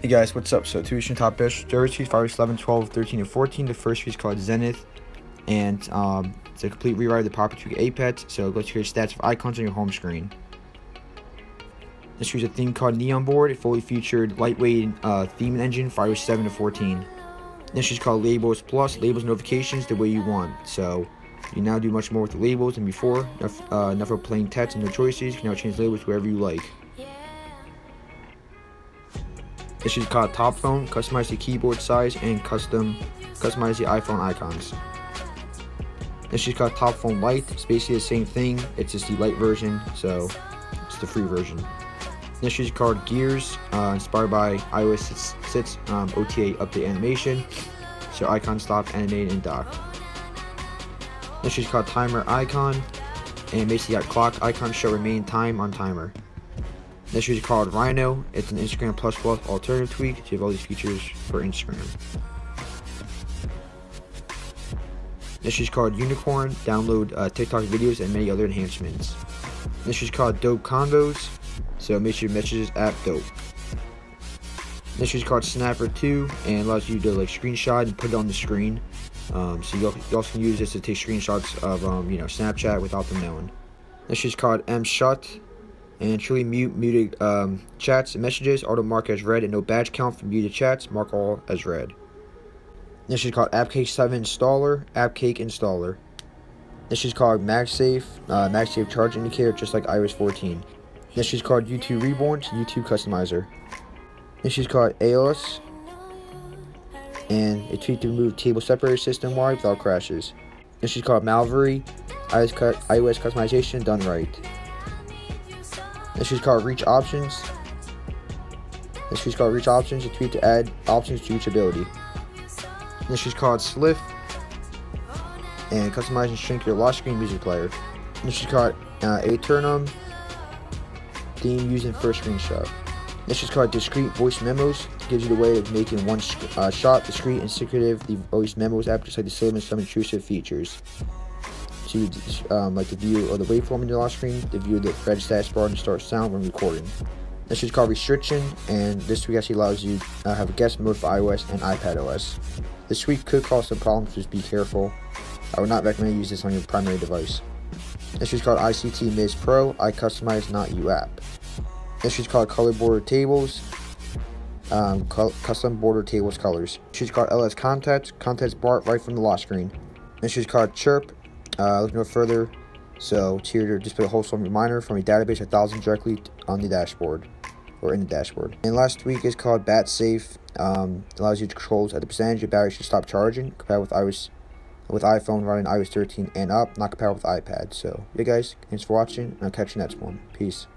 Hey guys, what's up? So two recent top best jerseys, iOS 11, 12, 13, and 14. The first is called Zenith, and it's a complete rewrite of the Proper 2 Apex, so it lets you create stats of icons on your home screen. This is a theme called Neon Board, a fully featured lightweight theme engine for iOS 7 to 14. This is called Labels Plus, labels notifications the way you want. So you now do much more with the labels than before. Enough of plain text and no choices. You can now change labels wherever you like. This is called Top Phone, customize the keyboard size and customize the iPhone icons. This is called Top Phone Lite. It's basically the same thing, it's just the light version, so it's the free version. This is called Gears, inspired by iOS 6 OTA update animation, so icons stop animating and dock. This is called Timer Icon, and basically got clock icons show remain time on timer. This is called Rhino. It's an Instagram plus alternative tweak, so you have all these features for Instagram. This is called Unicorn. Download TikTok videos and many other enhancements. This is called Dope Combos, so make sure your messages app dope. This is called Snapper 2 and allows you to screenshot and put it on the screen. So you also can use this to take screenshots of Snapchat without them knowing. This is called Shut. And truly muted chats and messages auto mark as read, and no badge count for muted chats, mark all as read. This is called AppCake 7 Installer, AppCake Installer. This is called MagSafe charge indicator, just like iOS 14. This is called YouTube Reborn, YouTube Customizer. This is called AOS, and a tweak to remove table separator system-wide without crashes. This is called Malvery, iOS customization done right. This is called Reach Options. This is called Reach Options, a tweak to add options to reachability. This is called Sliff, and customize and shrink your lock screen music player. This is called Aeternum, theme using first screenshot. This is called Discrete Voice Memos, gives you the way of making one shot, discrete and secretive the voice memos app, just like the same as some intrusive features. So you like the view of the waveform in your lock screen, the view of the red status bar, and start sound when recording. This is called Restriction, and this tweak actually allows you to have a guest mode for iOS and iPadOS. This tweak could cause some problems, just be careful. I would not recommend you use this on your primary device. This is called ICT Miz Pro, I Customize Not You app. This is called Color Border Tables, custom border tables colors. This is called LS Context bar right from the lock screen. This is called Chirp. Look no further, so it's here to display a wholesome reminder from a database of 1,000 directly on the dashboard, or in the dashboard. And last week is called Bat Safe. Allows you to control at the percentage your battery should stop charging, compatible with iPhone running iOS 13 and up, not compatible with iPad. So yeah guys, thanks for watching, and I'll catch you next one. Peace.